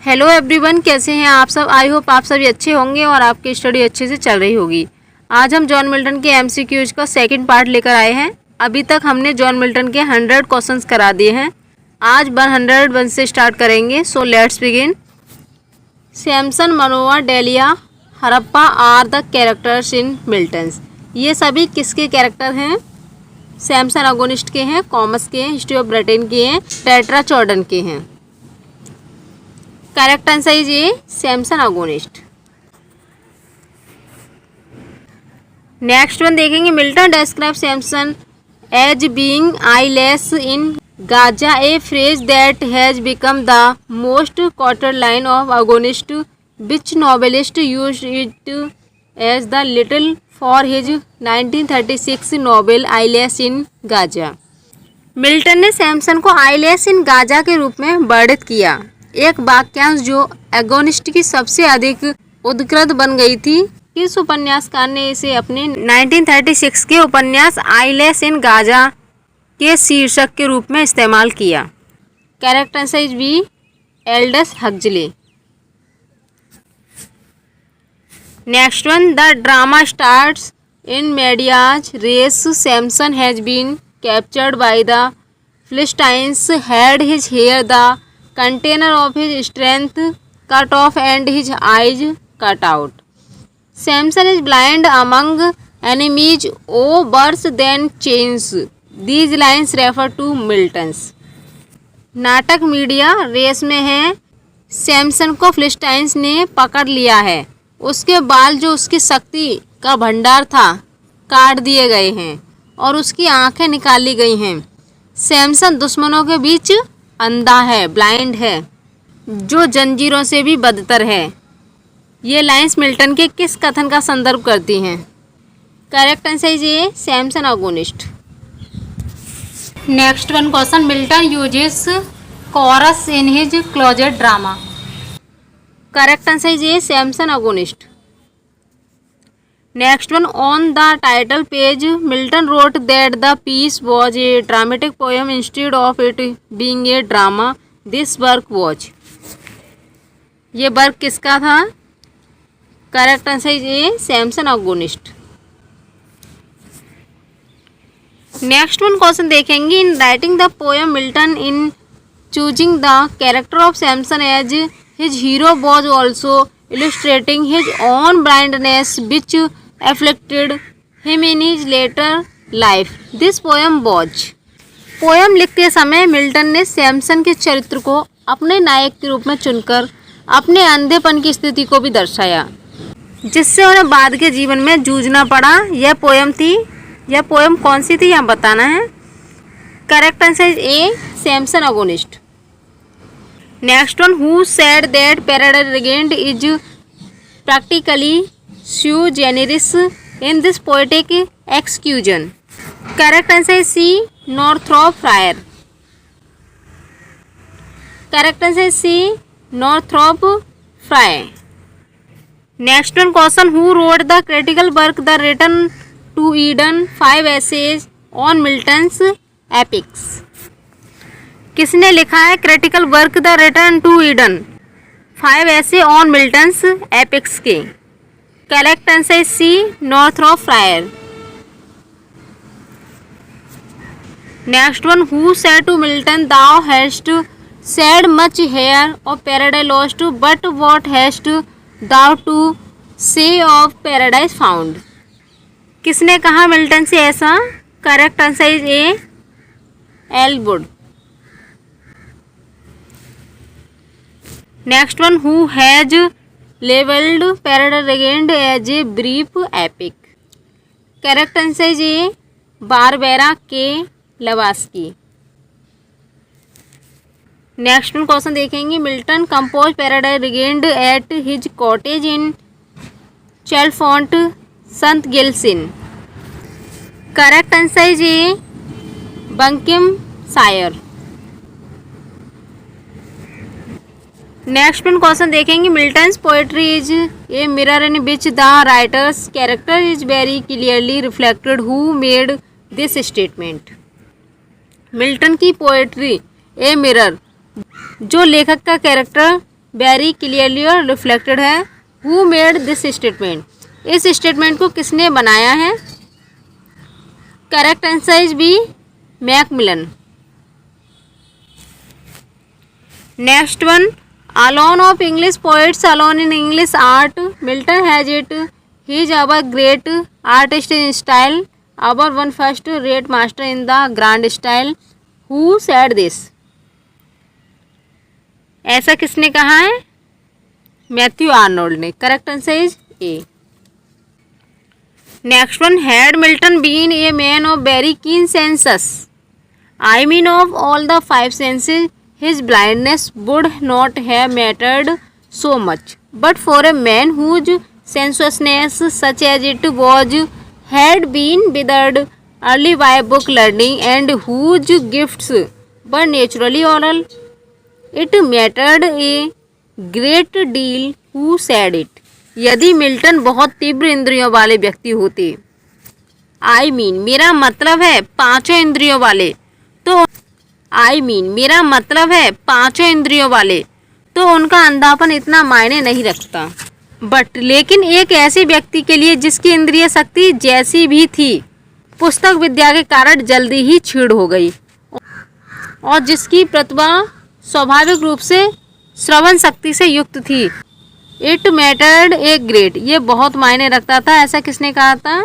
Hello everyone, कैसे हैं आप सब। आई होप आप सभी अच्छे होंगे और आपकी स्टडी अच्छे से चल रही होगी। आज हम जॉन मिल्टन के एमसीक्यूज का सेकंड पार्ट लेकर आए हैं। अभी तक हमने जॉन मिल्टन के 100 क्वेश्चंस करा दिए हैं। आज 101 से स्टार्ट करेंगे। So let's begin. Samson, Manoa, Dalila, Harapha are the characters in Milton's. ये सभी किसके कैरेक्टर हैं? सैमसन अगोनिस्ट के हैं, कॉमस के हैं, हिस्ट्री ऑफ ब्रिटेन के हैं, टेट्राचॉर्डन के हैं। Correct answer is A Samson Agonistes. Next one देखेंगे। Milton describe Samson as being eyeless in Gaza, a phrase that has become the most quarter line of Agonistes, which novelist used it as the little for his 1936 novel eyeless in Gaza. Milton ने Samson को eyeless in Gaza के रूप में वर्णित किया। एक वाक्यांश जो एगोनिस्ट की सबसे अधिक उद्धृत बन गई थी। इस उपन्यासकार ने इसे अपने 1936 के उपन्यास आईलेस इन गाजा के शीर्षक के रूप में इस्तेमाल किया। Correct answer is B Aldous Huxley. Next one. The drama starts in medias res, Samson has been captured by the Philistines, had his hair the container of his strength cut off and his eyes cut out. Samson is blind among enemies, oh worse than chains. These lines refer to Milton's. नाटक media race में है। सैमसन को फिलिस्टाइंस ने पकड़ लिया है, उसके बाल जो उसकी शक्ति का भंडार था काट दिए गए हैं और उसकी आंखें निकाली गई हैं। सैमसन दुश्मनों के बीच अंधा है, ब्लाइंड है, जो जंजीरों से भी बदतर है। ये लाइंस मिल्टन के किस कथन का संदर्भ करती हैं? Correct answer is A Samson Agonistes. Next one question. Milton uses chorus in his closet drama. Correct answer is A Samson Agonistes. Next one. On the title page Milton wrote that the piece was a dramatic poem instead of it being a drama, this work was. ये work किसका था? Correct answer is A Samson Agonistes. Next one question देखेंगे। In writing the poem Milton in choosing the character of Samson as his hero was also illustrating his own blindness which afflicted him in his later life. This poem was। Poem लिखते समय Milton ने सैमसन के चरित्र को अपने नायक के रूप में चुनकर अपने अंधेपन की स्थिति को भी दर्शाया, जिससे उन्हें बाद के जीवन में जूझना पड़ा। यह पोएम थी। यह पोएम कौन सी थी, यहाँ बताना है। Correct answer is A Samson Agonistes. Next one. Who said that paradise regained is practically sui generis in this poetic execution? Correct answer is C. Northrop Fryer. Correct answer is C. Northrop Fryer. Next one question. Who wrote the critical work The Return to Eden, 5 essays on Milton's epics? किसने लिखा है critical work the return to Eden, 5 essays on Milton's epics के? Correct answer is C. Northrop Frye. Next one. Who said to Milton thou hast said much here of Paradise Lost, but what hast thou to say of Paradise Found? किसने कहा Milton से ऐसा? Correct answer is A Ellwood. Next one. Who has labelled Paradise Regained as a brief epic? Correct answer is A Barbera K Lewalski. Next one question देखेंगे। Milton compose Paradise Regained at his cottage in Chalfont, Saint Giles? Correct answer is A Buckinghamshire. Next one question देखेंगे। Milton's poetry is a mirror in which the writer's character is very clearly reflected, who made this statement? Milton की poetry a mirror जो लेखक का character very clearly और reflected है। Who made this statement, इस statement को किसने बनाया है? Correct answer is B, Macmillan. Next one, alone of English poets alone in English art, Milton has it, he is our great artist in style, our one first rate master in the grand style, who said this, ऐसा किसने कहा है? Matthew Arnold ने। Correct answer is A. Next one, had Milton been a man of very keen senses, I mean of all the five senses, his blindness would not have mattered so much, but for a man whose sensuousness, such as it was, had been withered early by book learning and whose gifts were naturally oral, it mattered a great deal who said it। यदि Milton बहुत तीव्र इंद्रियों वाले व्यक्ति होते, I mean मेरा मतलब है पांचों इंद्रियों वाले, तो मेरा मतलब है पांचों इंद्रियों वाले, तो उनका अंधापन इतना मायने नहीं रखता। बट लेकिन एक ऐसे व्यक्ति के लिए जिसकी इंद्रिय शक्ति जैसी भी थी, पुस्तक विद्या के कारण जल्दी ही छीड़ हो गई, और जिसकी प्रतिभा स्वाभाविक रूप से श्रवण शक्ति से युक्त थी, इट मैटर्ड ए ग्रेट, ये बहुत मायने रखता था। ऐसा किसने कहा था?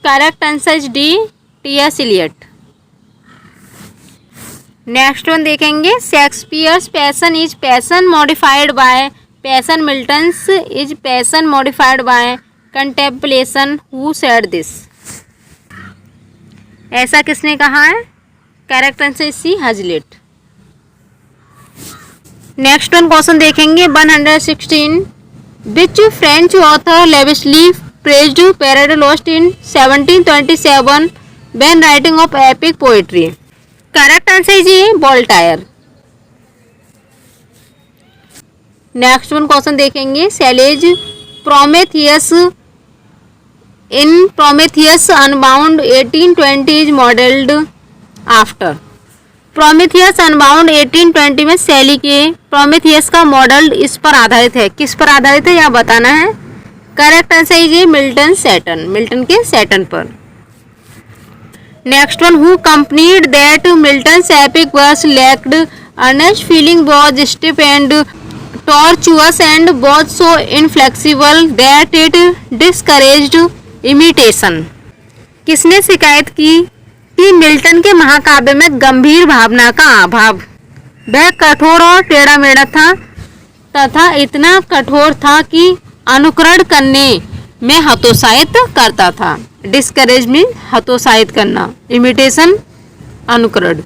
Correct answer is D, T S. Eliot. Next one देखेंगे, Shakespeare's passion is passion modified by passion, Milton's is passion modified by contemplation, who said this, ऐसा किसने कहा है? Correct answer is C, Hazlitt. Next one question देखेंगे 116, which French author lavishly praised Paradise Lost in 1727 when writing of epic poetry? Correct answer is A, Voltaire. Next one question देखेंगे, Shelley's Prometheus in Prometheus unbound 1820 is modelled after. Prometheus unbound 1820 में शैली के Prometheus का model इस पर आधारित है, किस पर आधारित है यह बताना है। Correct answer is A, Milton Saturn, Milton के सैटर्न पर। Next one, who complained that Milton's epic verse lacked earnest feeling, was stiff and tortuous and was so inflexible that it discouraged imitation. किसने शिकायत की कि Milton के महाकाव्य में गंभीर भावना का अभाव, वह कठोर और टेढ़ा मेढ़ा था तथा इतना कठोर था कि अनुकरण करने में हतोत्साहित करता था। डिस्करेज में हतोत्साहित करना, इमिटेशन अनुकरण,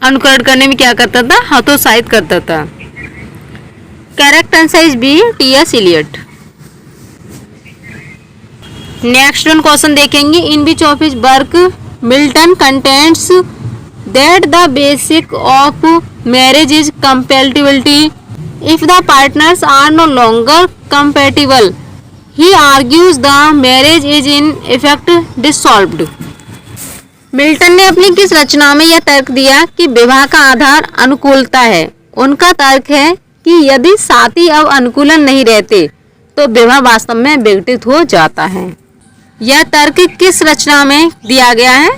अनुकरण करने में क्या करता था? हतोत्साहित करता था। Correct answer is B, T S. Eliot. Next one question देखेंगे, in which of his work Milton contends that the basic of marriage is compatibility, if the partners are no longer compatible he argues the marriage is in effect dissolved। मिल्टन ने अपनी किस रचना में यह तर्क दिया कि विवाह का आधार अनुकूलता है? उनका तर्क है कि यदि साथी अब अनुकूलन नहीं रहते तो विवाह वास्तव में विघटित हो जाता है। यह तर्क किस रचना में दिया गया है?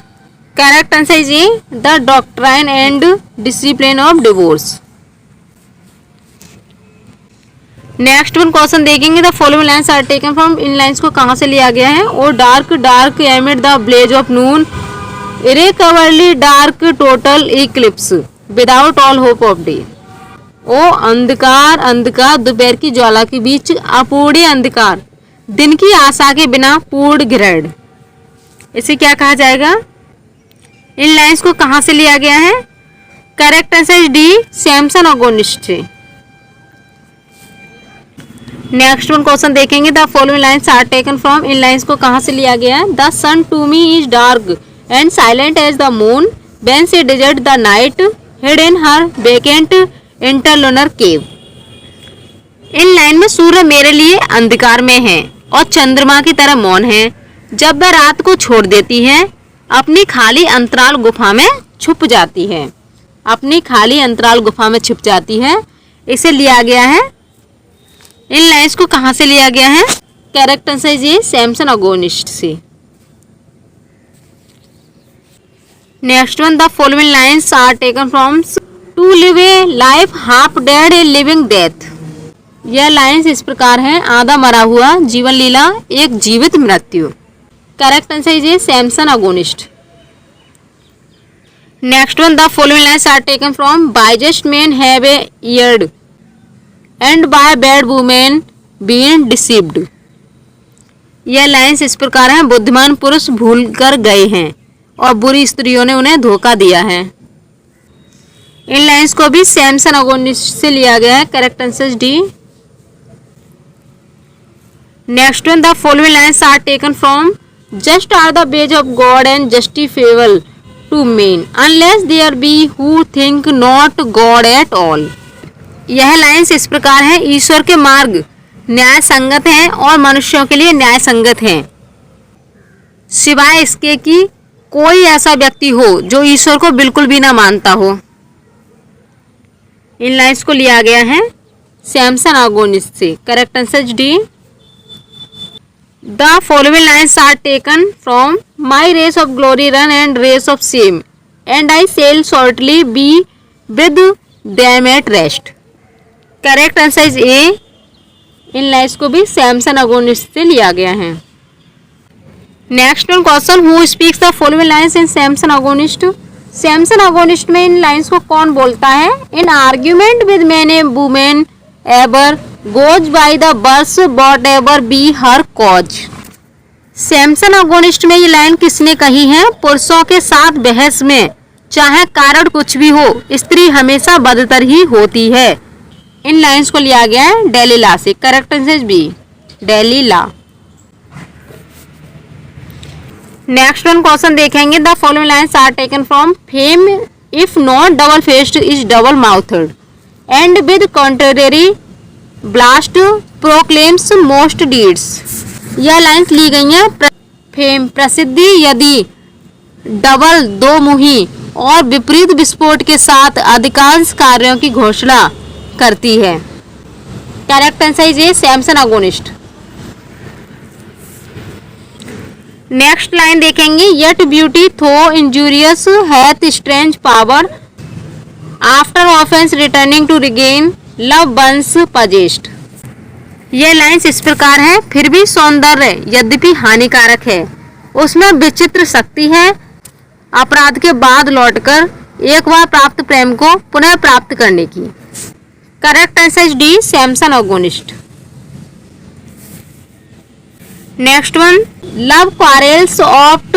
Correct answer is A, the Doctrine and Discipline of Divorce. Next one question देखेंगे, the following lines are taken from, इन लाइन्स को कहाँ से लिया गया है? O dark dark amid the blaze of noon, irrecoverably dark total eclipse without all hope of day. ओ अंधकार अंधकार दोपहर की ज्वाला के बीच अपूर्णीय अंधकार, दिन की आशा के बिना पूर्ण ग्रहण, इसे क्या कहा जाएगा? इन लाइन्स को कहाँ से लिया गया है? Correct answer is D, Samson Agonistes से। नेक्स्ट वन क्वेश्चन देखेंगे, the following lines are taken from, इन लाइन्स को कहाँ से लिया गया है? The sun to me is dark and silent as the moon when she deserts the night hid in her vacant interlunar cave. इन line में सूर्य मेरे लिए अंधकार में है और चंद्रमा की तरह मौन है जब वह रात को छोड़ देती है, अपनी खाली अंतराल गुफा में छुप जाती है, अपनी खाली अंतराल गुफा में छुप जाती है। इसे लिया गया है। इन लाइंस को कहाँ से लिया गया है? करेक्ट आंसर इज ये सैमसन अगोनिस्ट से। Next one, the following lines are taken from to live a life half dead a living death. यह लाइंस इस प्रकार है, आधा मरा हुआ जीवन लीला एक जीवित मृत्यु। करेक्ट आंसर इज ये Samson Agonistes. Next one, the following lines are taken from by just man have a erred and by bad women been deceived. यह लाइंस इस प्रकार है, बुद्धिमान पुरुष भूल कर गए हैं और बुरी स्त्रियों ने उन्हें धोखा दिया है। इन लाइंस को भी सैमसन अगोनिस्ट से लिया गया है। Correct answer D. Next one, the following lines are taken from just are the ways of God and justifiable to men unless there be who think not God at all. यह lines इस प्रकार है, ईश्वर के मार्ग न्याय संगत हैं और मनुष्यों के लिए न्याय संगत हैं, सिवाय इसके कि कोई ऐसा व्यक्ति हो जो ईश्वर को बिल्कुल भी ना मानता हो। इन लाइंस को लिया गया है सैमसन अगोनिस्ट से। Correct answer D. The following lines are taken from my race of glory run and race of shame and I shall shortly be with them at rest. Correct answer is A. इन lines को भी Samson Agonistes से लिया गया है। Next one question, who speaks the following lines in Samson Agonistes. Samson Agonistes में इन lines को कौन बोलता है? In argument with man a women ever goes by the worse whatever be her cause. Samson Agonistes में ये line किसने कही है? पुरुषों के साथ बहस में चाहे कारण कुछ भी हो, स्त्री हमेशा बदतर ही होती है। इन लाइंस को लिया गया है डेलीला से। Correct answer B, Delilah. Next one question देखेंगे, the following lines are taken from fame if not double faced is double mouthed and with contrary blast proclaims most deeds. यह लाइंस ली गई हैं फेम प्रसिद्धि यदि double दो मुही और विपरीत विस्फोट के साथ अधिकांश कार्यों की घोषणा करती है। करेक्ट आंसर इज ये सैमसन अगोनिस्ट। नेक्स्ट लाइन देखेंगे, yet beauty though injurious hath strange power after offence returning to regain love once possessed. यह लाइंस इस प्रकार है, फिर भी सौंदर्य यद्यपि हानिकारक है, उसमें विचित्र शक्ति है अपराध के बाद लौटकर एक बार प्राप्त प्रेम को पुनः प्राप्त करने की। Correct answer D, Samson Agonistes. Next one, love quarrels oft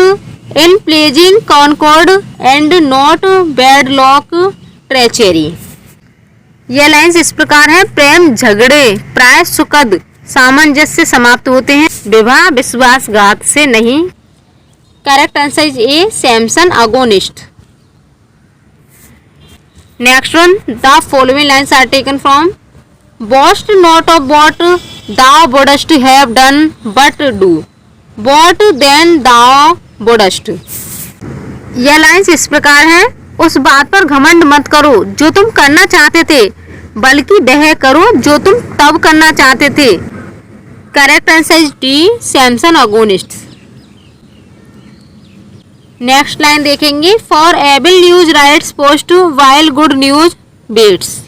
in pleasing concord end not bad lock treachery. यह लाइंस इस प्रकार है, प्रेम झगड़े प्राय सुखद सामंजस्य से समाप्त होते हैं, विवाह विश्वासघात से नहीं। Correct answer is A, Samson Agonistes. Next one, the following lines are taken from boast not of what thou wouldst have done but do what then thou wouldst। यह लाइंस इस प्रकार है, उस बात पर घमंड मत करो जो तुम करना चाहते थे, बल्कि वह करो जो तुम तब करना चाहते थे। Correct answer is D, Samson Agonistes. Next line देखेंगे, for evil news rides post while good news baits.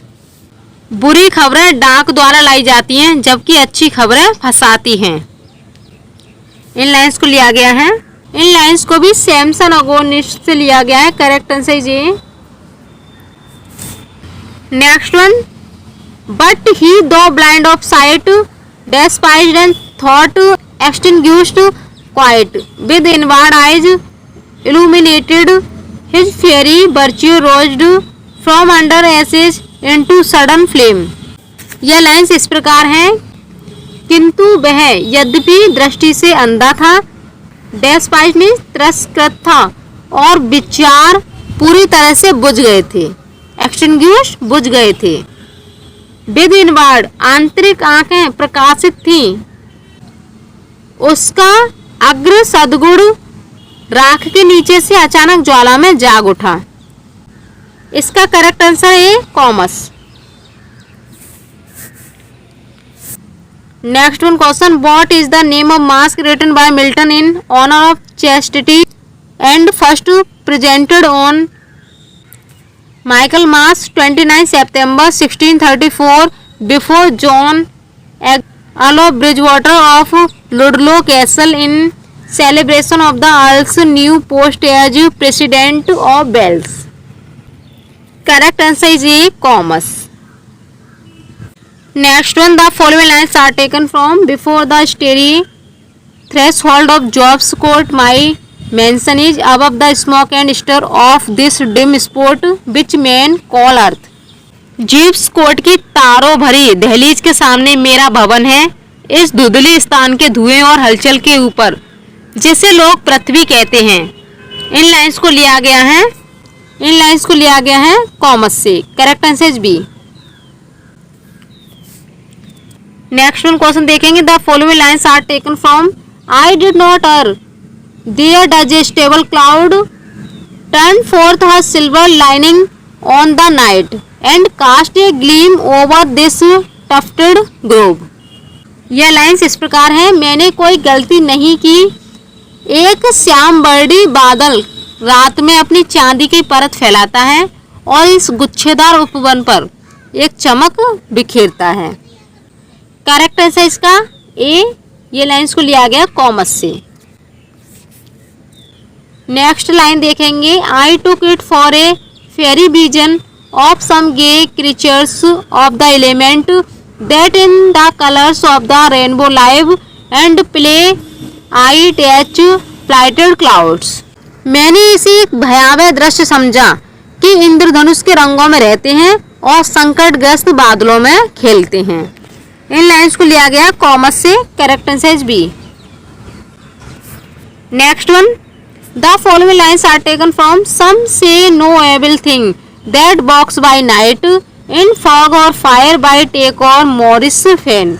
बुरी खबरें डाक द्वारा लाई जाती हैं जबकि अच्छी खबरें फंसाती हैं। इन लाइंस को लिया गया है, इन लाइंस को भी सैमसन अगोनिस्ट से लिया गया है। Correct answer is A. Next one, but he though blind of sight despised and thought extinguished quite with inward eyes illuminated his fiery virtue rose from under ashes into sudden flame। यह lines इस प्रकार है, किंतु वह यद्यपि दृष्टि से अंधा था, despised में तिरस्कृत था और विचार पूरी तरह से बुझ गए थे, extinguished बुझ गए थे, विद इनवर्ड आंतरिक आंखें प्रकाशित थीं, उसका अग्र सद्गुण राख के नीचे से अचानक ज्वाला में जाग उठा। इसका करेक्ट आंसर है Comus. Next one question, what is the name of masque written by Milton in honour of chastity and first presented on Michaelmas 29 September 1634 before John Allo Bridgewater of Ludlow Castle in celebration of the Earl's new post as President of Wales. Correct answer is A. Commerce. Next one, the following lines are taken from before the starry threshold of Job's court. My mansion is above the smoke and stir of this dim spot which men call earth. जीव्स court की तारों भरी दहलीज के सामने मेरा भवन है, इस धुंधली स्थान के धुएं और हलचल के ऊपर जिसे लोग पृथ्वी कहते हैं। इन लाइंस को लिया गया है कॉमर्स से। Correct answer is B. Next one question देखेंगे, the following lines are taken from I did not earn there digestible cloud turn forth her silver lining on the night and cast a gleam over this tufted grove. यह lines इस प्रकार है, मैंने कोई गलती नहीं की, एक श्याम बर्डी बादल रात में अपनी चांदी की परत फैलाता है और इस गुच्छेदार उपवन पर एक चमक बिखेरता है। करेक्ट आंसर इसका ए। ये लाइंस को लिया गया कॉमर्स से। नेक्स्ट लाइन देखेंगे, I took it for a fairy vision of some gay creatures of the element that in the colors of the rainbow live and play I touch plighted clouds। मैंने इसे एक भयावह दृश्य समझा कि इंद्रधनुष के रंगों में रहते हैं और संकटग्रस्त बादलों में खेलते हैं। इन लाइंस को लिया गया कॉमर्स से। Correct answer is B. Next one, the following lines are taken from some say no evil thing that walks by night in fog or fire by take or Morris fan,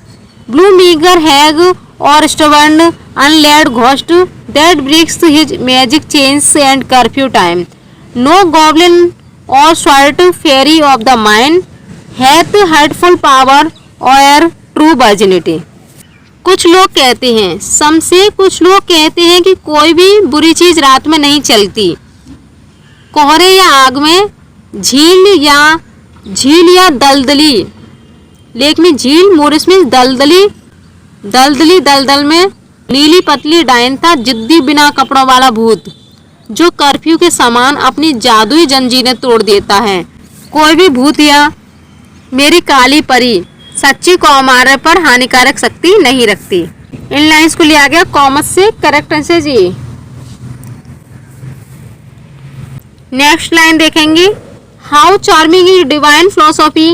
blue meager hag or stubborn unlaid ghost that breaks his magic chains and curfew time, no goblin or short fairy of the mind hath hurtful power or true virginity। कुछ लोग कहते हैं सम से, कुछ लोग कहते हैं कि कोई भी बुरी चीज रात में नहीं चलती, कोहरे या आग में, झील या दलदली लेक में झील, मोरिस में दलदल में नीली पतली डायन था, जिद्दी बिना कपड़ों वाला भूत जो कर्फ्यू के समान अपनी जादुई जंजीरें तोड़ देता है, कोई भी भूत या मेरी काली परी सच्ची कौमार पर हानिकारक शक्ति नहीं रखती। इन लाइंस को लिया गया कॉमर्स से। करेक्ट आंसर जी। नेक्स्ट लाइन देखेंगे, How charming is divine philosophy,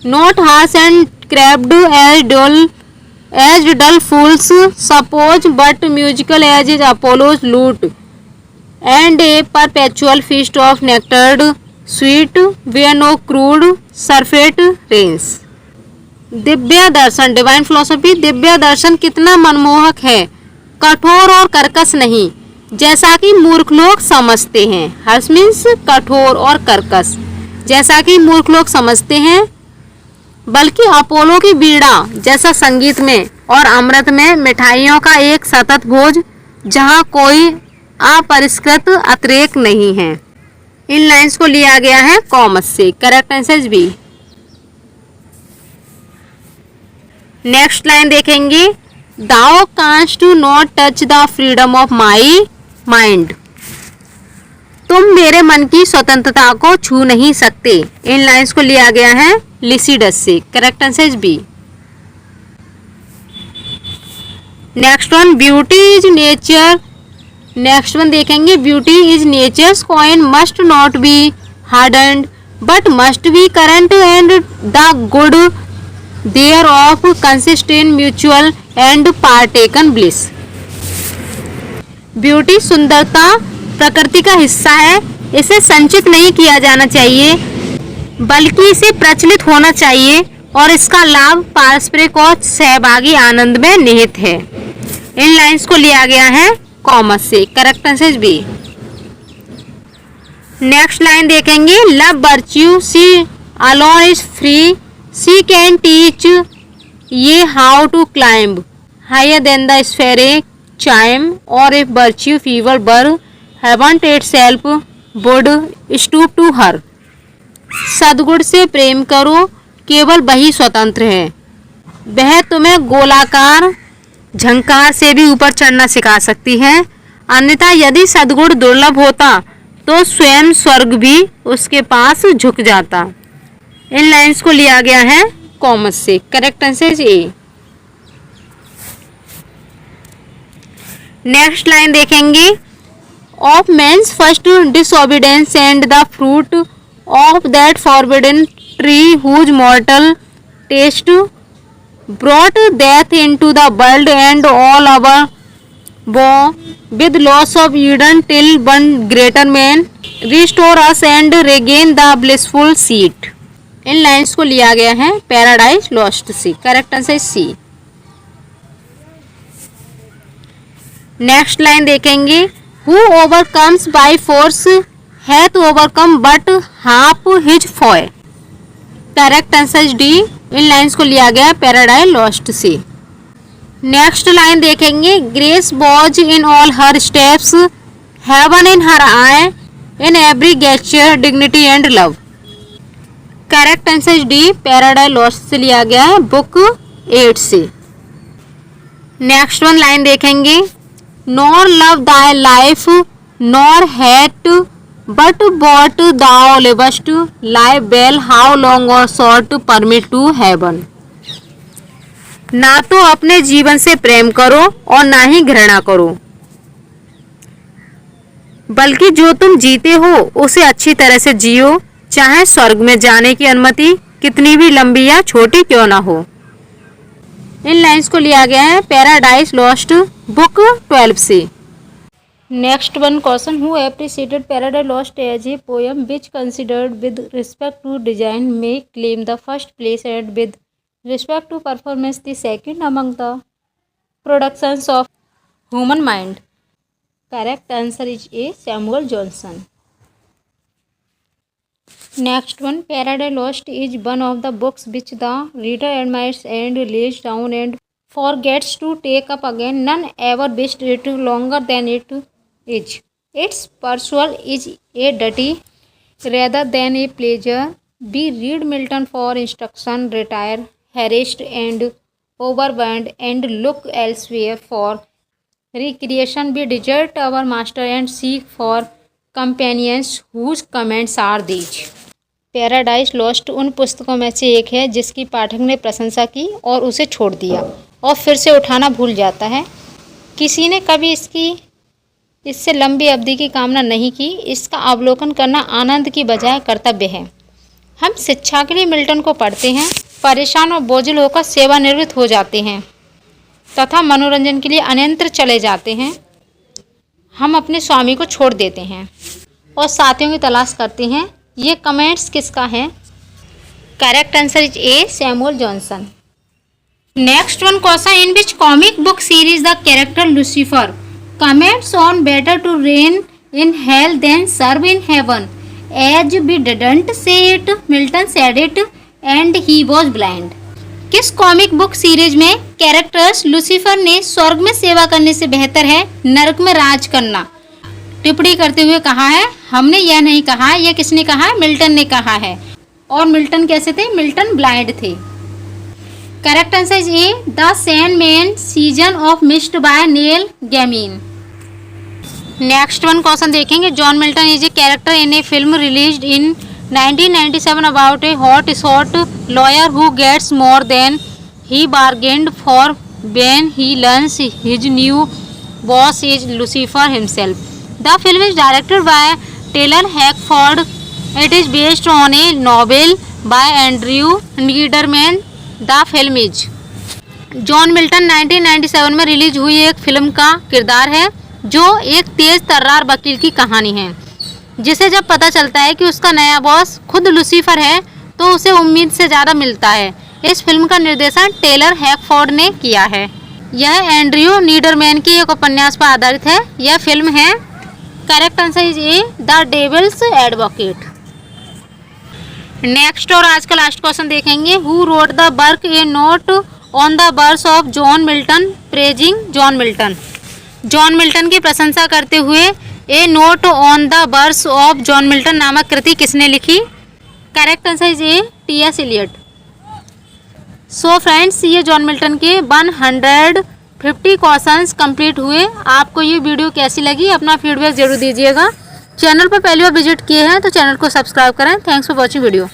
not harsh and crabbed as dull fools suppose, but musical as is Apollo's lute, and a perpetual feast of nectared sweet, where no crude surfeit reigns। Divya Darshan, divine philosophy, Divya दर्शन कितना मनमोहक है, कठोर और कर्कश नहीं, जैसा कि मूर्ख लोग समझते हैं। हर्ष मीन्स कठोर और कर्कश, जैसा कि मूर्ख लोग समझते हैं, बल्कि अपोलो की बीड़ा जैसा संगीत में और अमृत में मिठाइयों का एक सतत भोज जहां कोई अपरिष्कृत अतिरेक नहीं है। इन लाइंस को लिया गया है कॉमर्स से। Correct answer B. Next line देखेंगे, thou canst not touch the freedom of my mind, तुम मेरे मन की स्वतंत्रता को छू नहीं सकते। इन लाइंस को लिया गया है लिसिडस से। Correct answer is B. Next one, beauty is nature. Next one देखेंगे, beauty is nature's coin must not be hoarded but must be current and the good thereof consist in mutual and partaken bliss. Beauty सुंदरता प्रकृति का हिस्सा है, इसे संचित नहीं किया जाना चाहिए बल्कि इसे प्रचलित होना चाहिए और इसका लाभ पारस्परिक और सहभागी आनंद में निहित है। इन लाइंस को लिया गया है कॉमर्स से। Correct answer B. Next line देखेंगे, love virtue she alone is free, she can teach ye how to climb higher than the sphery chime or if virtue feeble were heaven itself would stoop to her. सद्गुण से प्रेम करो, केवल वही स्वतंत्र है। वह तुम्हें गोलाकार झंकार से भी ऊपर चढ़ना सिखा सकती है, अन्यथा यदि सद्गुण दुर्लभ होता तो स्वयं स्वर्ग भी उसके पास झुक जाता। इन लाइंस को लिया गया है कॉमर्स से। Correct answer is A. Next line देखेंगे, of man's first disobedience and the fruit of that forbidden tree whose mortal taste brought death into the world and all our woe with loss of Eden till one greater man restore us and regain the blissful seat। इन lines को लिया गया है Paradise Lost से। Correct answer C. Next line देखेंगे, who overcomes by force hath overcome but half his foe. Correct answer is D. इन lines को लिया गया पैराडाइज लॉस्ट से। नेक्स्ट लाइन देखेंगे, grace was in all her steps heaven in her eye in every gesture dignity and love. Correct answer is D. Paradise Lost से लिया गया है बुक 8 से। नेक्स्ट वन लाइन देखेंगे, nor love thy life nor hate but what thou livest life well how long or short permit to heaven. ना तो अपने जीवन से प्रेम करो और ना ही घृणा करो, बल्कि जो तुम जीते हो उसे अच्छी तरह से जियो, चाहे स्वर्ग में जाने की अनुमति कितनी भी लंबी या छोटी क्यों ना हो। इन लाइंस को लिया गया है पैराडाइज लॉस्ट बुक 12 से। Next one question, who appreciated Paradise Lost as a poem which considered with respect to design may claim the first place and with respect to performance the second among the productions of human mind. Correct answer is A Samuel Johnson. Next one, Paradise Lost is one of the books which the reader admires and lays down and forgets to take up again. None ever wished it longer than it is. Its pursuit is a duty rather than a pleasure. We read Milton for instruction, retire harassed and overwhelmed, and look elsewhere for recreation. We desert our master and seek for companions whose comments are these. Paradise lost उन पुस्तकों में से एक है जिसकी पाठक ने प्रशंसा की और उसे छोड़ दिया और फिर से उठाना भूल जाता है। किसी ने कभी इससे लंबी अवधि की कामना नहीं की। इसका अवलोकन करना आनंद की बजाय कर्तव्य है। हम शिक्षा के लिए मिल्टन को पढ़ते हैं, परेशान और बोझिल होकर सेवानिवृत्त हो जाते हैं तथा मनोरंजन के लिए अन्यत्र चले जाते हैं। हम अपने स्वामी को छोड़ देते हैं और साथियों की तलाश करते हैं। ये कमेंट्स किसका है? Correct answer is A Samuel Johnson. Next one question, in which comic book series the character Lucifer comments on better to reign in hell than serve in heaven as we didn't say it Milton said it and he was blind. किस comic book series में characters Lucifer ने स्वर्ग में सेवा करने से बेहतर है नरक में राज करना टिप्पणी करते हुए कहा है? हमने यह नहीं कहा, यह किसने कहा है? मिल्टन ने कहा है। और मिल्टन कैसे थे? मिल्टन ब्लाइंड थे। Correct answer is A the Sandman season of mist by Neil Gaiman. Next one question देखेंगे, John Milton is a character in a film released in 1997 about a hot shot lawyer who gets more than he bargained for when he learns his new boss is Lucifer himself. The film is directed by Taylor Hackford. It is based on a novel by Andrew Niederman. The film is John Milton 1997 में release हुई एक film का किरदार है जो एक तेज तर्रार वकील की कहानी है, जिसे जब पता चलता है कि उसका नया बॉस खुद लूसीफर है तो उसे उम्मीद से ज़्यादा मिलता है। इस फिल्म का निर्देशन टेलर हैकफोर्ड ने किया है। यह एंड्रयू नीडरमैन की एक उपन्यास पर आधारित है। यह फिल्म है। Correct answer is A the Devil's Advocate. Next और आज का लास्ट क्वेश्चन देखेंगे, who wrote the work a note on the birth of John Milton, praising John Milton. John Milton की प्रशंसा करते हुए a note on the birth of John Milton नामक कृति किसने लिखी? Correct answer is A, T S. Eliot. So friends, ये John Milton के 150 क्वेश्चंस कंप्लीट हुए। आपको ये वीडियो कैसी लगी, अपना फीडबैक जरूर दीजिएगा। चैनल पर पहली बार विजिट किए हैं तो चैनल को सब्सक्राइब करें। Thanks for watching video.